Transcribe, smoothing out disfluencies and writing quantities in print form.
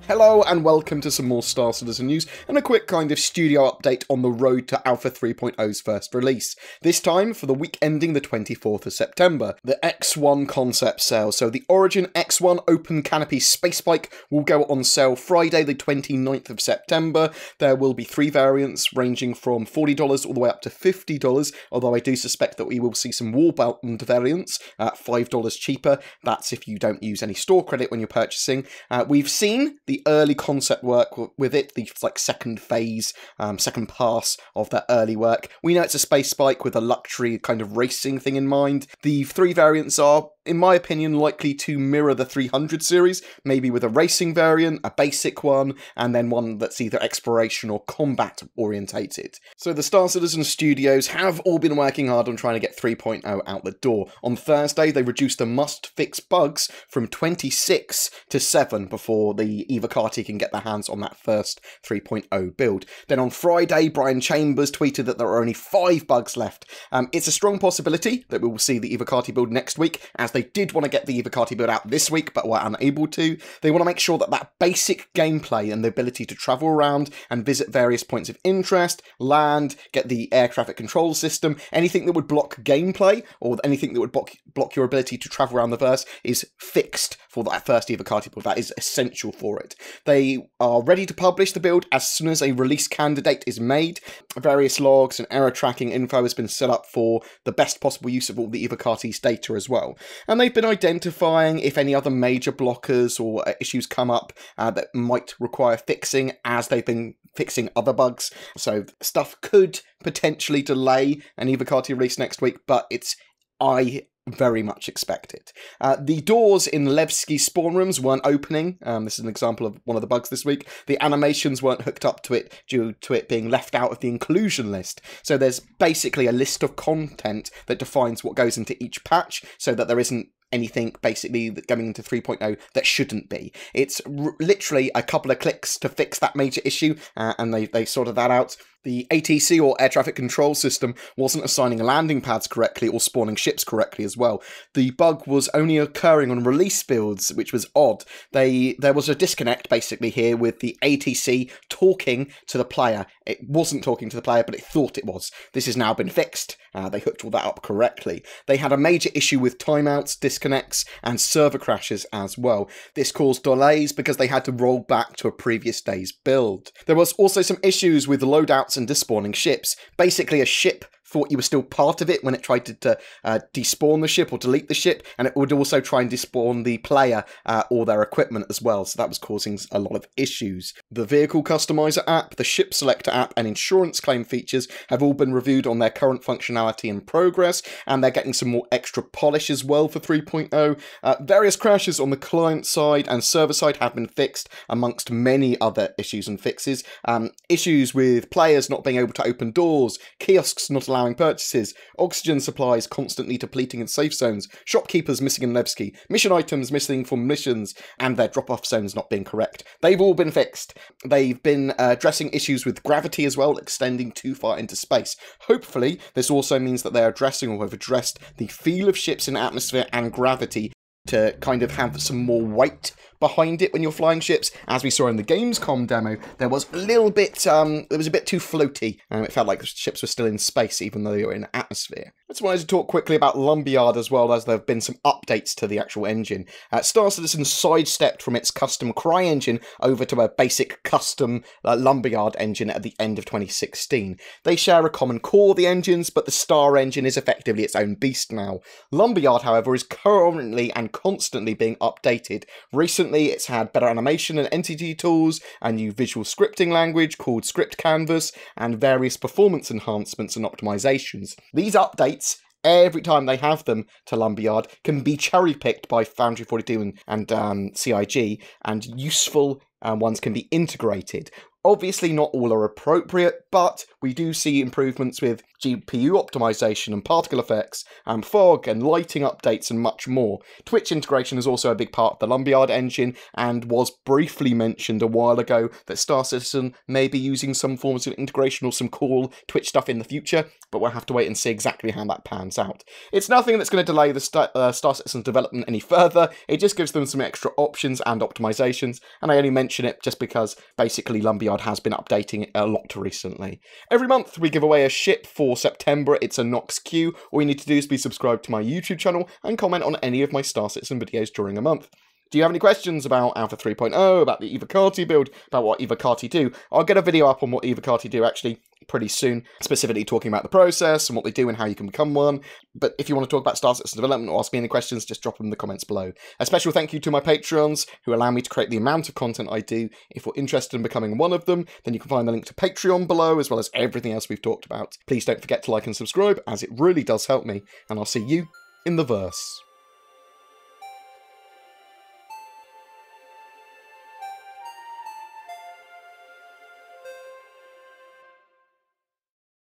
Hello and welcome to some more Star Citizen news and a quick kind of studio update on the road to Alpha 3.0's first release. This time for the week ending the 24th of September, the X1 concept sale. So the Origin X1 open canopy space bike will go on sale Friday the 29th of September. There will be 3 variants ranging from $40 all the way up to $50, although I do suspect that we will see some wall-bound variants at $5 cheaper. That's if you don't use any store credit when you're purchasing. We've seen the early concept work with it, the second phase, second pass of that early work. We know it's a space bike with a luxury kind of racing thing in mind. The 3 variants are, in my opinion, likely to mirror the 300 series, maybe with a racing variant, a basic one, and then one that's either exploration or combat orientated. So the Star Citizen studios have all been working hard on trying to get 3.0 out the door. On Thursday, they reduced the must-fix bugs from 26 to 7 before the Evocati can get their hands on that first 3.0 build. Then on Friday, Brian Chambers tweeted that there are only 5 bugs left. It's a strong possibility that we will see the Evocati build next week, as they did want to get the Evocati build out this week, but were unable to. They want to make sure that that basic gameplay and the ability to travel around and visit various points of interest, land, get the air traffic control system, anything that would block gameplay or anything that would block your ability to travel around the verse is fixed for that first Evocati build. That is essential for it. They are ready to publish the build as soon as a release candidate is made. Various logs and error tracking info has been set up for the best possible use of all the Evocati's data as well. And they've been identifying if any other major blockers or issues come up that might require fixing, as they've been fixing other bugs. So stuff could potentially delay an Evocati release next week, but I very much expect it. The doors in Levski spawn rooms weren't opening. This is an example of one of the bugs this week. The animations weren't hooked up to it due to it being left out of the inclusion list. So there's basically a list of content that defines what goes into each patch, so that there isn't anything basically going into 3.0 that shouldn't be. It's literally a couple of clicks to fix that major issue, and they sorted that out. The ATC, or Air Traffic Control System, wasn't assigning landing pads correctly or spawning ships correctly as well. The bug was only occurring on release builds, which was odd. There was a disconnect basically here with the ATC talking to the player. It wasn't talking to the player, but it thought it was. This has now been fixed. They hooked all that up correctly. They had a major issue with timeouts, disconnects, and server crashes as well. This caused delays because they had to roll back to a previous day's build. There was also some issues with loadouts and despawning ships. Basically, a ship thought you were still part of it when it tried to despawn the ship or delete the ship, and it would also try and despawn the player or their equipment as well, so that was causing a lot of issues. The vehicle customizer app, the ship selector app, and insurance claim features have all been reviewed on their current functionality and progress, and they're getting some more extra polish as well for 3.0. Various crashes on the client side and server side have been fixed, amongst many other issues and fixes. Issues with players not being able to open doors, kiosks not allowing purchases, oxygen supplies constantly depleting in safe zones, shopkeepers missing in Levski, mission items missing from missions, and their drop-off zones not being correct. They've all been fixed. They've been addressing issues with gravity as well, extending too far into space. Hopefully, this also means that they're addressing or have addressed the feel of ships in atmosphere and gravity to kind of have some more weight behind it when you're flying ships. As we saw in the Gamescom demo, there was a little bit, it was a bit too floaty. It felt like the ships were still in space, even though they were in atmosphere. I just wanted to talk quickly about Lumberyard as well, as there have been some updates to the actual engine. Star Citizen sidestepped from its custom CryEngine over to a basic custom Lumberyard engine at the end of 2016. They share a common core, the engines, but the StarEngine is effectively its own beast now. Lumberyard, however, is currently and constantly being updated. Recently, it's had better animation and entity tools, a new visual scripting language called Script Canvas, and various performance enhancements and optimizations. These updates, every time they have them to Lumberyard, can be cherry-picked by Foundry 42 and CIG, and useful ones can be integrated. Obviously, not all are appropriate, but we do see improvements with GPU optimization and particle effects, and fog and lighting updates and much more. Twitch integration is also a big part of the Lumberyard engine, and was briefly mentioned a while ago that Star Citizen may be using some forms of integration or some cool Twitch stuff in the future, but we'll have to wait and see exactly how that pans out. It's nothing that's going to delay the Star Citizen development any further, it just gives them some extra options and optimizations, and I only mention it just because basically Lumberyard has been updating it a lot recently. Every month we give away a ship for September. It's a Nox Q. All you need to do is be subscribed to my YouTube channel and comment on any of my Star Citizen videos during a month. Do you have any questions about Alpha 3.0, about the Evocati build, about what Evocati do? I'll get a video up on what Evocati do actually pretty soon, specifically talking about the process and what they do and how you can become one. But if you want to talk about Star Citizen development or ask me any questions, just drop them in the comments below. A special thank you to my Patreons who allow me to create the amount of content I do. If you're interested in becoming one of them, then you can find the link to Patreon below, as well as everything else we've talked about. Please don't forget to like and subscribe, as it really does help me, and I'll see you in the verse.